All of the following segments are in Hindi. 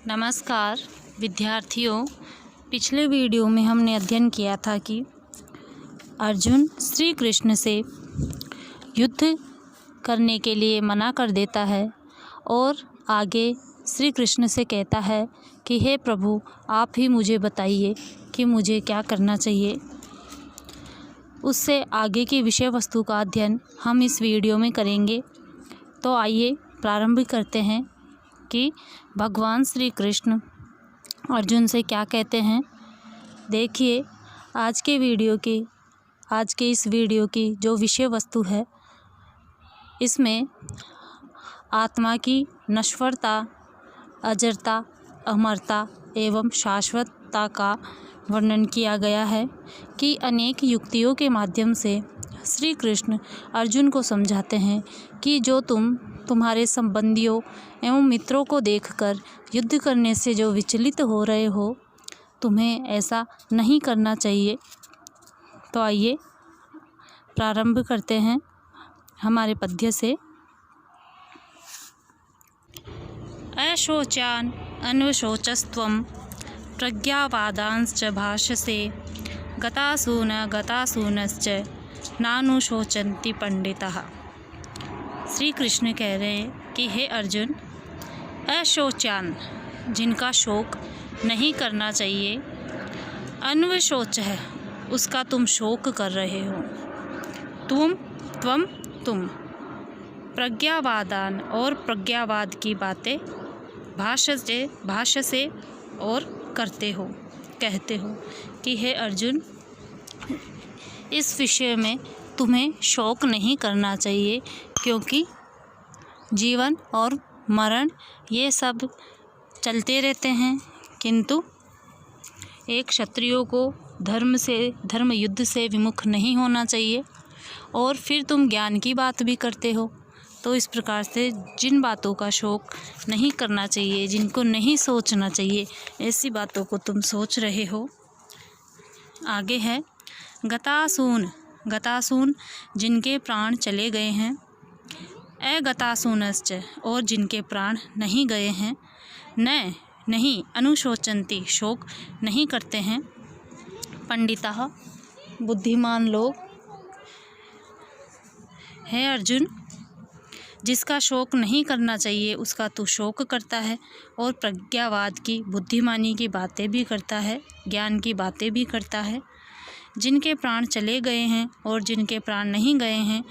नमस्कार विद्यार्थियों। पिछले वीडियो में हमने अध्ययन किया था कि अर्जुन श्री कृष्ण से युद्ध करने के लिए मना कर देता है और आगे श्री कृष्ण से कहता है कि हे प्रभु, आप ही मुझे बताइए कि मुझे क्या करना चाहिए। उससे आगे की विषय वस्तु का अध्ययन हम इस वीडियो में करेंगे। तो आइए प्रारंभ करते हैं कि भगवान श्री कृष्ण अर्जुन से क्या कहते हैं। देखिए, आज के इस वीडियो की जो विषय वस्तु है, इसमें आत्मा की नश्वरता, अजरता, अमरता एवं शाश्वतता का वर्णन किया गया है कि अनेक युक्तियों के माध्यम से श्री कृष्ण अर्जुन को समझाते हैं कि जो तुम्हारे संबंधियों एवं मित्रों को देखकर युद्ध करने से जो विचलित हो रहे हो, तुम्हें ऐसा नहीं करना चाहिए। तो आइए प्रारंभ करते हैं हमारे पद्य से। अशोचान अन्वशोचस्त्वं प्रज्ञावादांश्च भाषसे गतासूनश्च नानुशोचन्ति पंडितः। श्री कृष्ण कह रहे हैं कि हे अर्जुन, अशोचान जिनका शोक नहीं करना चाहिए, अन्वशोच है उसका तुम शोक कर रहे हो, तुम प्रज्ञावादान और प्रज्ञावाद की बातें भाष्य से और कहते हो कि हे अर्जुन, इस विषय में तुम्हें शोक नहीं करना चाहिए, क्योंकि जीवन और मरण ये सब चलते रहते हैं। किंतु एक क्षत्रियो को धर्म युद्ध से विमुख नहीं होना चाहिए। और फिर तुम ज्ञान की बात भी करते हो। तो इस प्रकार से जिन बातों का शोक नहीं करना चाहिए, जिनको नहीं सोचना चाहिए, ऐसी बातों को तुम सोच रहे हो। आगे है गतासून जिनके प्राण चले गए हैं, अगतासूनश्च और जिनके प्राण नहीं गए हैं, नहीं अनुशोचन्ति शोक नहीं करते हैं, पंडितः बुद्धिमान लोग। हे अर्जुन, जिसका शोक नहीं करना चाहिए उसका तू शोक करता है और प्रज्ञावाद की बुद्धिमानी की बातें भी करता है, ज्ञान की बातें भी करता है। जिनके प्राण चले गए हैं और जिनके प्राण नहीं गए हैं,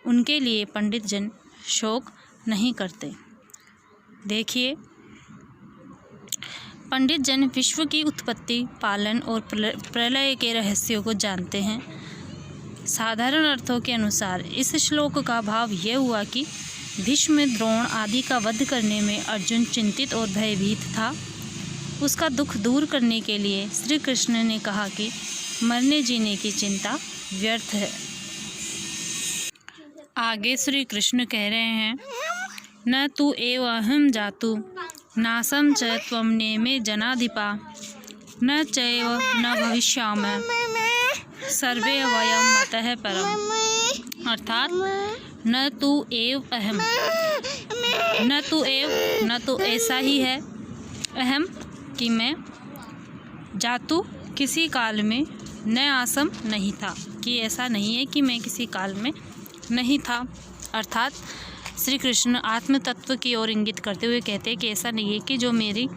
उनके लिए पंडित जन शोक नहीं करते। देखिए, पंडित जन विश्व की उत्पत्ति, पालन और प्रलय के रहस्यों को जानते हैं। साधारण अर्थों के अनुसार इस श्लोक का भाव यह हुआ कि भीष्म, द्रोण आदि का वध करने में अर्जुन चिंतित और भयभीत था। उसका दुख दूर करने के लिए श्री कृष्ण ने कहा कि मरने जीने की चिंता व्यर्थ है। आगे श्री कृष्ण कह रहे हैं, न तु एव अहम जातु नासम च त्वं नेमे जनाधिपा न चैव न भविष्यामः सर्वे वयं मतः परम्। अर्थात न तो ऐसा ही है, अहम कि मैं, जातु किसी काल में, न आसम नहीं था कि ऐसा नहीं है कि मैं किसी काल में नहीं था। अर्थात श्री कृष्ण आत्म तत्व की ओर इंगित करते हुए कहते हैं कि ऐसा नहीं है कि जो मेरी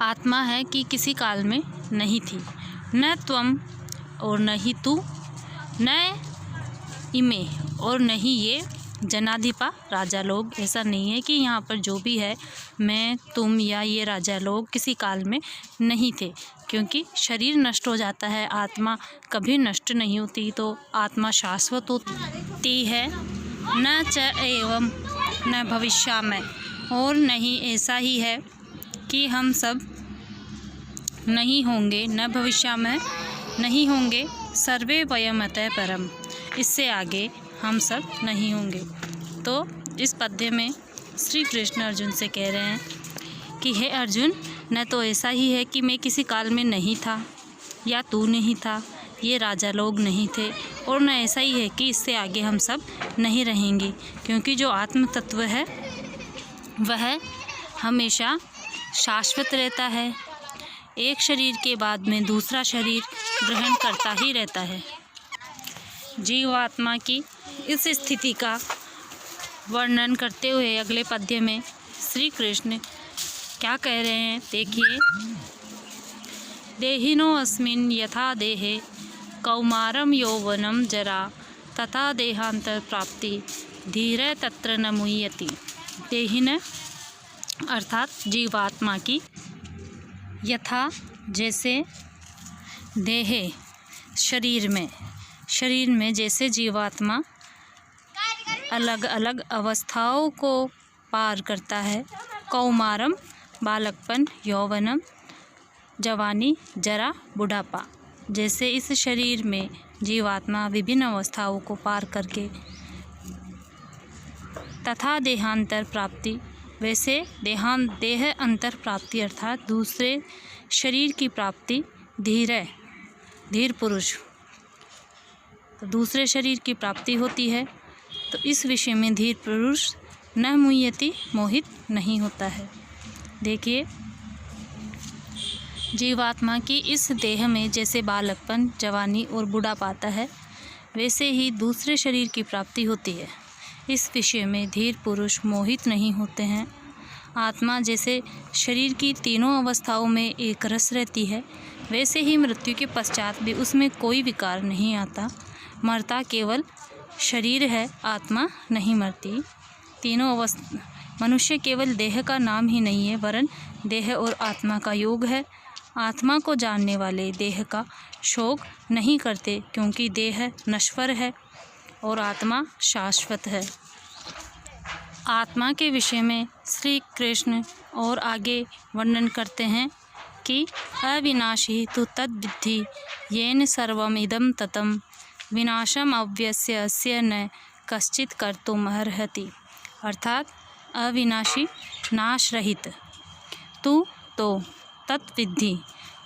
आत्मा है कि किसी काल में नहीं थी। न त्वम और न ही तू, न इमे और न ही ये जनाधिपा राजा लोग। ऐसा नहीं है कि यहाँ पर जो भी है, मैं, तुम या ये राजा लोग किसी काल में नहीं थे, क्योंकि शरीर नष्ट हो जाता है, आत्मा कभी नष्ट नहीं होती। तो आत्मा शाश्वत होती है। न च एवं न भविष्यामः, और नहीं ऐसा ही है कि हम सब नहीं होंगे, न भविष्यामः नहीं होंगे, सर्वे वयमतः परम, इससे आगे हम सब नहीं होंगे। तो इस पद्य में श्री कृष्ण अर्जुन से कह रहे हैं कि हे अर्जुन, न तो ऐसा ही है कि मैं किसी काल में नहीं था या तू नहीं था, ये राजा लोग नहीं थे, और न ऐसा ही है कि इससे आगे हम सब नहीं रहेंगे, क्योंकि जो आत्म तत्व है वह हमेशा शाश्वत रहता है, एक शरीर के बाद में दूसरा शरीर ग्रहण करता ही रहता है। जीवात्मा की इस स्थिति का वर्णन करते हुए अगले पद्य में श्री कृष्ण क्या कह रहे हैं, देखिए। देहिनो अस्मिन् यथा देहे कौमारम यौवनम जरा तथा देहांतर प्राप्ति धीरे तत्र न मुह्यति। देहिन अर्थात जीवात्मा की, यथा जैसे, देहे शरीर में जैसे जीवात्मा अलग अलग अवस्थाओं को पार करता है। कौमारम बालकपन, यौवनम जवानी, जरा बुढ़ापा, जैसे इस शरीर में जीवात्मा विभिन्न अवस्थाओं को पार करके तथा देहांतर प्राप्ति, वैसे देह अंतर प्राप्ति अर्थात दूसरे शरीर की प्राप्ति, धीर पुरुष तो दूसरे शरीर की प्राप्ति होती है। तो इस विषय में धीर पुरुष न मुह्यति, मोहित नहीं होता है। देखिए, जीवात्मा की इस देह में जैसे बालकपन, जवानी और बुढ़ापा आता है, वैसे ही दूसरे शरीर की प्राप्ति होती है। इस विषय में धीर पुरुष मोहित नहीं होते हैं। आत्मा जैसे शरीर की तीनों अवस्थाओं में एक रस रहती है, वैसे ही मृत्यु के पश्चात भी उसमें कोई विकार नहीं आता। मरता केवल शरीर है, आत्मा नहीं मरती। तीनों अवस्था मनुष्य केवल देह का नाम ही नहीं है, वरन देह और आत्मा का योग है। आत्मा को जानने वाले देह का शोक नहीं करते, क्योंकि देह नश्वर है और आत्मा शाश्वत है। आत्मा के विषय में श्री कृष्ण और आगे वर्णन करते हैं कि अविनाशी तु तद्विद्धि येन सर्वमिदं ततं विनाशम अव्यस्य अस्य न कश्चित् कर्तुमर्हति। अर्थात अविनाशी, नाश रहित, तू तो तत्विद्धि,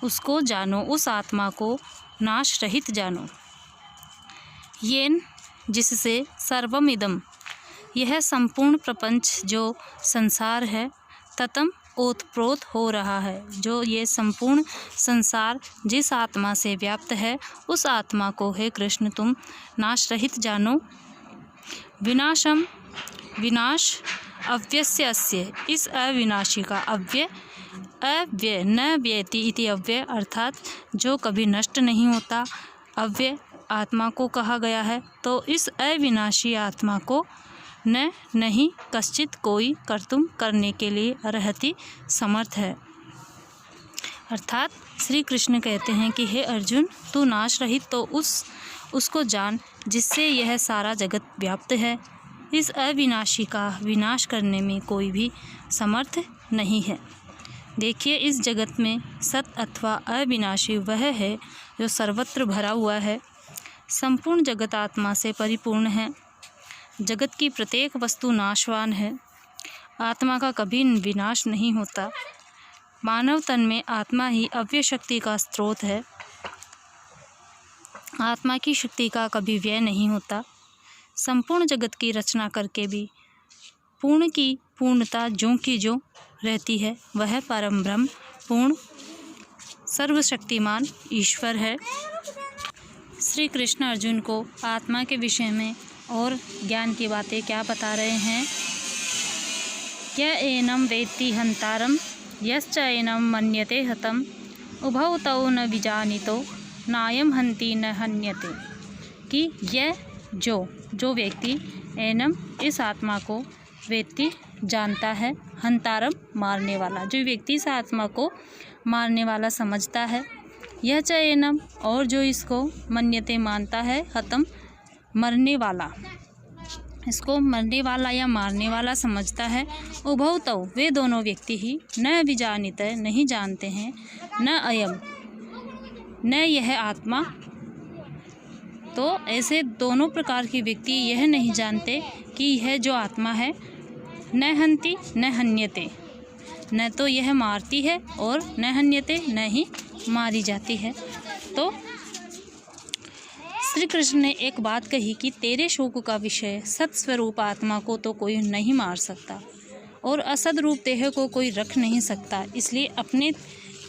उसको जानो, उस आत्मा को नाश रहित जानो। येन जिससे, सर्वमिदम यह संपूर्ण प्रपंच जो संसार है, ततम ओतप्रोत हो रहा है, जो ये संपूर्ण संसार जिस आत्मा से व्याप्त है, उस आत्मा को हे कृष्ण तुम नाश रहित जानो। विनाशम, विनाश अव्यस्य अस्य, इस अविनाशी का अव्यय न व्यति इति अव्यय, अर्थात जो कभी नष्ट नहीं होता, अव्यय आत्मा को कहा गया है। तो इस अविनाशी आत्मा को नहीं कश्चित कोई कर्तुम करने के लिए अर्हति समर्थ है। अर्थात श्री कृष्ण कहते हैं कि हे अर्जुन, तू नाश रहित तो उसको जान जिससे यह सारा जगत व्याप्त है। इस अविनाशी का विनाश करने में कोई भी समर्थ नहीं है। देखिए, इस जगत में सत अथवा अविनाशी वह है जो सर्वत्र भरा हुआ है। संपूर्ण जगत आत्मा से परिपूर्ण है। जगत की प्रत्येक वस्तु नाशवान है। आत्मा का कभी विनाश नहीं होता। मानव तन में आत्मा ही अव्यय शक्ति का स्रोत है। आत्मा की शक्ति का कभी व्यय नहीं होता। संपूर्ण जगत की रचना करके भी पूर्ण की पूर्णता जो की जो रहती है, वह परम ब्रह्म पूर्ण सर्वशक्तिमान ईश्वर है। श्री कृष्ण अर्जुन को आत्मा के विषय में और ज्ञान की बातें क्या बता रहे हैं। य एनम वेत्ति हंतारम यश्च एनम मन्यते हतम उभौ तौ न विजानितो नायम हंति न हन्यते। कि यह जो व्यक्ति एनम इस आत्मा को वेत्ति जानता है, हंतारम मारने वाला, जो व्यक्ति इस आत्मा को मारने वाला समझता है, यह च एनम और जो इसको मन्यते मानता है, हतम मरने वाला, इसको मरने वाला या मारने वाला समझता है। उभौ तौ वे दोनों व्यक्ति ही न विजानित नहीं जानते हैं, न अयम न यह आत्मा। तो ऐसे दोनों प्रकार के व्यक्ति यह नहीं जानते कि यह जो आत्मा है न हंति न हन्यते, न तो यह मारती है और न हन्यते न ही मारी जाती है। तो श्री कृष्ण ने एक बात कही कि तेरे शोक का विषय सत्स्वरूप आत्मा को तो कोई नहीं मार सकता और असद रूप देह को कोई रख नहीं सकता। इसलिए अपने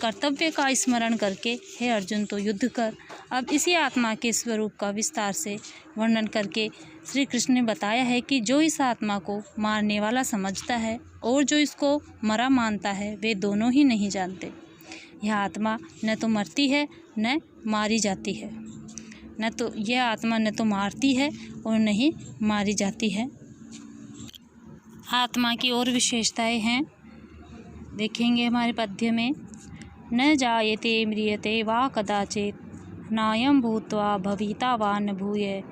कर्तव्य का स्मरण करके हे अर्जुन तो युद्ध कर। अब इसी आत्मा के स्वरूप का विस्तार से वर्णन करके श्री कृष्ण ने बताया है कि जो इस आत्मा को मारने वाला समझता है और जो इसको मरा मानता है वे दोनों ही नहीं जानते। यह आत्मा न तो मरती है न मारी जाती है, यह आत्मा न तो मारती है और न ही मारी जाती है। आत्मा की और विशेषताएं हैं, देखेंगे हमारे पद्य में। न जायते म्रियते वा कदाचित नायं भूत्वा भविता वा न भूय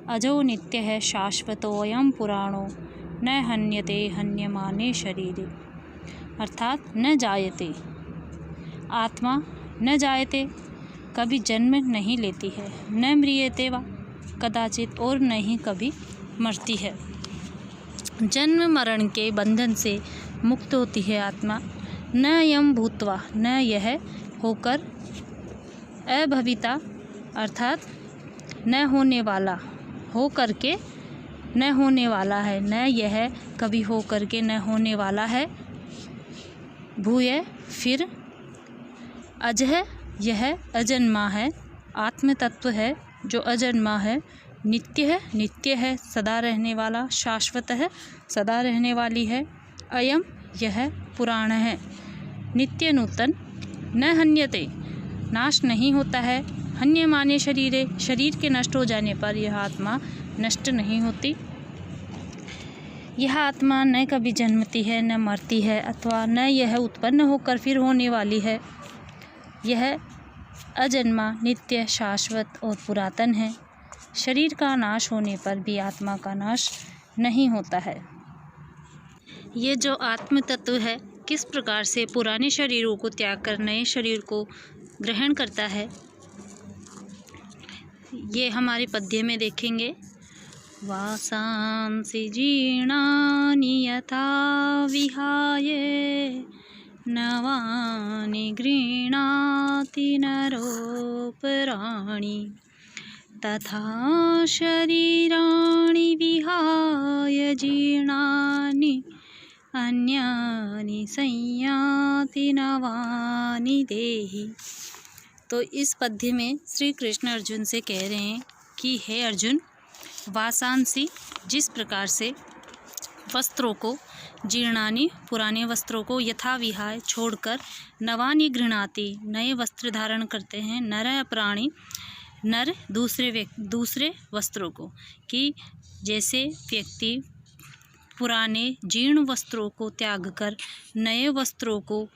अजो नित्यः शाश्वतोऽयं पुराणो न हन्यते हन्यमाने शरीरे। अर्थात न जायते, आत्मा न जायते कभी जन्म नहीं लेती है, न म्रियते वा कदाचित और न ही कभी मरती है। जन्म मरण के बंधन से मुक्त होती है आत्मा। न यम भूत्वा, न यह होकर, अभविता अर्थात न होने वाला, हो करके न होने वाला है, न यह कभी हो करके न होने वाला है। भूय फिर, अजह यह अजन्मा है, आत्म तत्व है जो अजन्मा है। नित्य है सदा रहने वाला, शाश्वत है सदा रहने वाली है। अयम यह पुराण है, नित्य नूतन। न हन्यते नाश नहीं होता है, हन्य माने शरीरे शरीर के नष्ट हो जाने पर यह आत्मा नष्ट नहीं होती। यह आत्मा न कभी जन्मती है न मरती है, अथवा न यह उत्पन्न होकर फिर होने वाली है। यह अजन्मा, नित्य, शाश्वत और पुरातन है। शरीर का नाश होने पर भी आत्मा का नाश नहीं होता है। ये जो आत्म तत्व है किस प्रकार से पुराने शरीरों को त्याग कर नए शरीर को ग्रहण करता है, ये हमारे पद्य में देखेंगे। वासांसि जीर्णानि यथा विहाय नवानि गृह्णाति नरोपराणि तथा शरीराणि विहाय जीर्णानि अन्यानि संयाति नवानि देहि। तो इस पद्य में श्री कृष्ण अर्जुन से कह रहे हैं कि हे अर्जुन, वासांसी जिस प्रकार से वस्त्रों को, जीर्णानि दूसरे वस्त्रों को, यथा विहाय छोड़कर, नवानि गृह्णाति नए वस्त्र धारण करते हैं, नर प्राणी नर दूसरे वस्त्रों को, कि जैसे व्यक्ति पुराने जीर्ण वस्त्रों को त्याग कर नए वस्त्रों को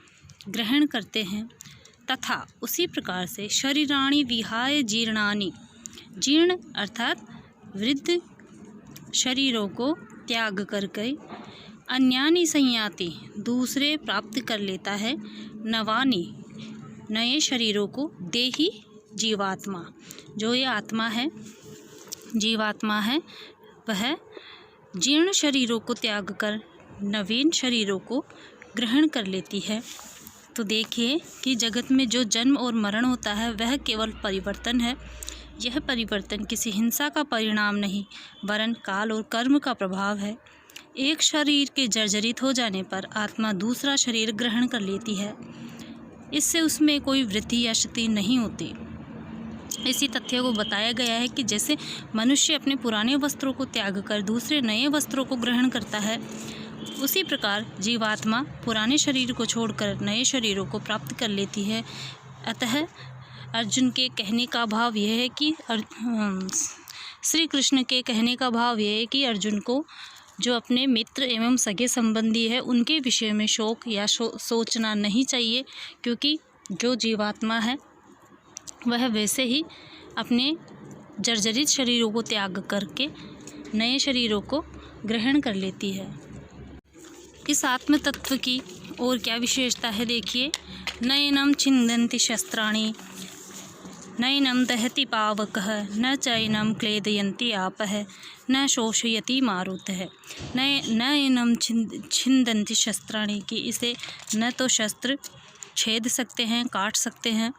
ग्रहण करते हैं, तथा उसी प्रकार से शरीराणि विहाय जीर्णानि, जीर्ण अर्थात वृद्ध शरीरों को त्याग करके, अन्यानि संयाति दूसरे प्राप्त कर लेता है, नवानि नए शरीरों को, देहि जीवात्मा जो ये आत्मा है, जीवात्मा है, वह जीर्ण शरीरों को त्याग कर नवीन शरीरों को ग्रहण कर लेती है। तो देखिए कि जगत में जो जन्म और मरण होता है वह केवल परिवर्तन है। यह परिवर्तन किसी हिंसा का परिणाम नहीं, वरन काल और कर्म का प्रभाव है। एक शरीर के जर्जरित हो जाने पर आत्मा दूसरा शरीर ग्रहण कर लेती है, इससे उसमें कोई वृद्धि या क्षति नहीं होती। इसी तथ्य को बताया गया है कि जैसे मनुष्य अपने पुराने वस्त्रों को त्याग कर दूसरे नए वस्त्रों को ग्रहण करता है, उसी प्रकार जीवात्मा पुराने शरीर को छोड़कर नए शरीरों को प्राप्त कर लेती है। अतः अर्जुन के कहने का भाव यह है कि श्री कृष्ण के कहने का भाव यह है कि अर्जुन को जो अपने मित्र एवं सगे संबंधी है उनके विषय में शोक या सोचना नहीं चाहिए, क्योंकि जो जीवात्मा है वह वैसे ही अपने जर्जरित शरीरों को त्याग करके नए शरीरों को ग्रहण कर लेती है। इस आत्म तत्व की और क्या विशेषता है देखिए। नयनम छिन्दन्ति शस्त्राणि नयनम दहति पावकः न चैनम क्लेदयन्ति आपः न शोषयति मारुतः। नयनम छिन्दन्ति शस्त्राणि, कि इसे न तो शस्त्र छेद सकते हैं, काट सकते हैं,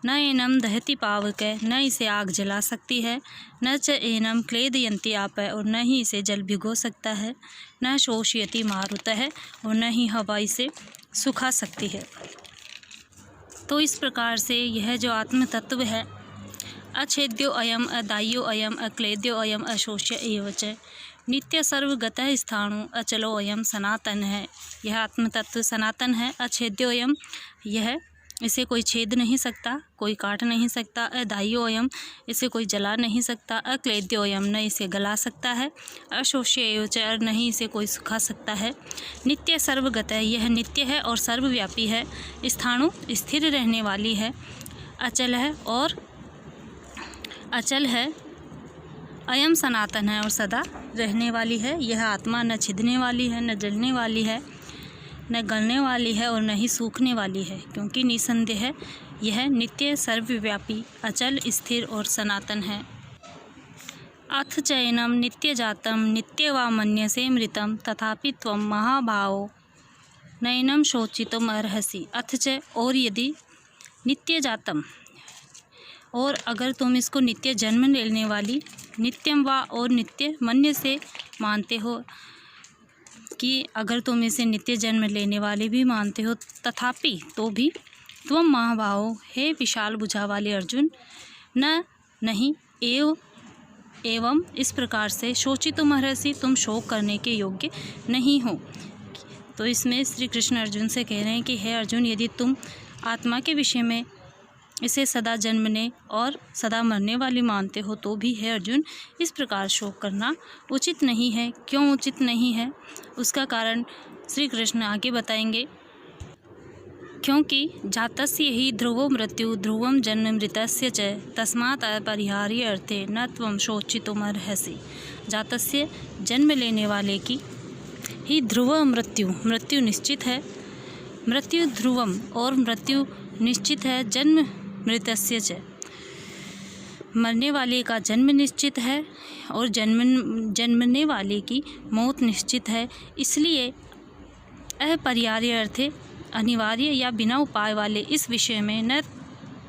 न एनम दहति पावक, न इसे आग जला सकती है, न च एनम क्लेदयन्ति आप, और न ही इसे जल भिगो सकता है, न शोषयति मारुत है, और न ही हवा इसे सुखा सकती है। तो इस प्रकार से यह जो आत्म तत्व है, अछेद्यो अयम अदाह्यो अयम अक्लेद्यो अयम अशोष्य एव च नित्य सर्वगतः स्थाणु अचलो अयम सनातन है। यह आत्म तत्व सनातन है। अछेद्यो अयम, यह इसे कोई छेद नहीं सकता, कोई काट नहीं सकता। अदाह्यो अयम, इसे कोई जला नहीं सकता। अक्लेद्यो अयम, न इसे गला सकता है। अशोष्य एव च, और नहीं इसे कोई सुखा सकता है। नित्य सर्वगतः, यह नित्य है और सर्वव्यापी है। स्थाणु, स्थिर रहने वाली है। अचल है और अचल है। अयम सनातन है और सदा रहने वाली है। यह आत्मा न छिदने वाली है, न जलने वाली है, न गलने वाली है और न ही सूखने वाली है, क्योंकि निसंदेह है यह नित्य सर्वव्यापी अचल स्थिर और सनातन है। अथ चैनम नित्य जातम नित्य वा मन्यसे मृतम तथापि त्वं महाभावो नैनम शोचितुम अर्हसि। अथ च, और यदि नित्य जातम, और अगर तुम इसको नित्य जन्म लेने वाली, नित्यम वा, और नित्य मन्य से मानते हो, कि अगर तुम इसे नित्य जन्म लेने वाले भी मानते हो, तथापि तो भी तुम महाभावो, हे विशाल भुजा वाले अर्जुन, न नहीं एवं इस प्रकार से शोचितुम अर्हसि, तुम शोक करने के योग्य नहीं हो। तो इसमें श्री कृष्ण अर्जुन से कह रहे हैं कि हे अर्जुन, यदि तुम आत्मा के विषय में इसे सदा जन्मने और सदा मरने वाली मानते हो, तो भी है अर्जुन, इस प्रकार शोक करना उचित नहीं है। क्यों उचित नहीं है, उसका कारण श्री कृष्ण आगे बताएंगे। क्योंकि जातस्य ही ध्रुवो मृत्यु ध्रुवम जन्म मृतस्य च तस्मात् अपरिहार्य अर्थे न त्वं शोचितुमर्हसि। जातस्य, जन्म लेने वाले की, ही ध्रुव मृत्यु, मृत्यु निश्चित है। मृत्यु ध्रुवम, और मृत्यु निश्चित है। जन्म मृतस्य च, मरने वाले का जन्म निश्चित है, और जन्मने वाले की मौत निश्चित है। इसलिए अपरिहार्य अर्थे, अनिवार्य या बिना उपाय वाले इस विषय में न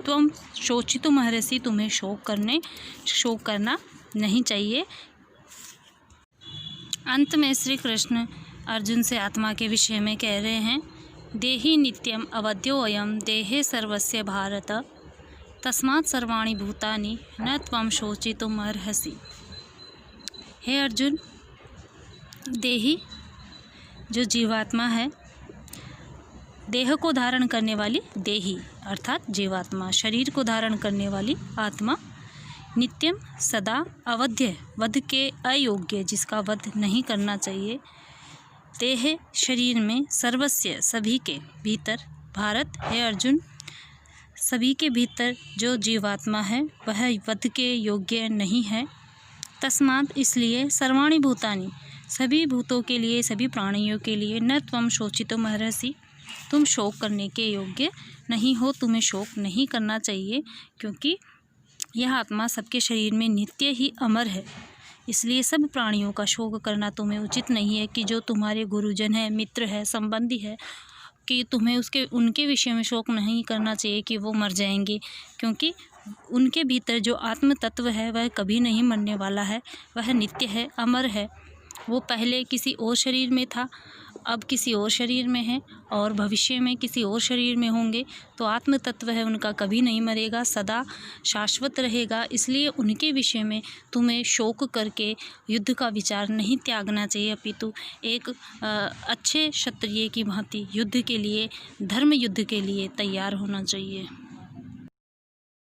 त्वं शोचितुमर्हसि, तुम्हें शोक करना नहीं चाहिए। अंत में श्री कृष्ण अर्जुन से आत्मा के विषय में कह रहे हैं, देहि नित्यम अवध्यो अयम देहे सर्वस्य भारत तस्मात् सर्वाणि भूतानि न त्वं शोचितुम अर्हसि। हे अर्जुन, देहि, जो जीवात्मा है, देह को धारण करने वाली देही अर्थात जीवात्मा, शरीर को धारण करने वाली आत्मा, नित्यम सदा, अवध्य वध के अयोग्य, जिसका वध नहीं करना चाहिए, देह शरीर में, सर्वस्य सभी के भीतर, भारत, है अर्जुन, सभी के भीतर जो जीवात्मा है वह वध के योग्य नहीं है। तस्मात्, इसलिए, सर्वाणि भूतानि, सभी भूतों के लिए, सभी प्राणियों के लिए, न त्वं शोचितुमर्हसि, तुम शोक करने के योग्य नहीं हो, तुम्हें शोक नहीं करना चाहिए, क्योंकि यह आत्मा सबके शरीर में नित्य ही अमर है। इसलिए सब प्राणियों का शोक करना तुम्हें उचित नहीं है। कि जो तुम्हारे गुरुजन है, मित्र है, संबंधी है, कि तुम्हें उनके विषय में शोक नहीं करना चाहिए कि वो मर जाएंगे, क्योंकि उनके भीतर जो आत्म तत्व है वह कभी नहीं मरने वाला है, वह नित्य है, अमर है। वो पहले किसी और शरीर में था, अब किसी और शरीर में है, और भविष्य में किसी और शरीर में होंगे। तो आत्म तत्व है उनका कभी नहीं मरेगा, सदा शाश्वत रहेगा। इसलिए उनके विषय में तुम्हें शोक करके युद्ध का विचार नहीं त्यागना चाहिए, अपितु एक अच्छे क्षत्रिय की भांति युद्ध के लिए, धर्म युद्ध के लिए तैयार होना चाहिए।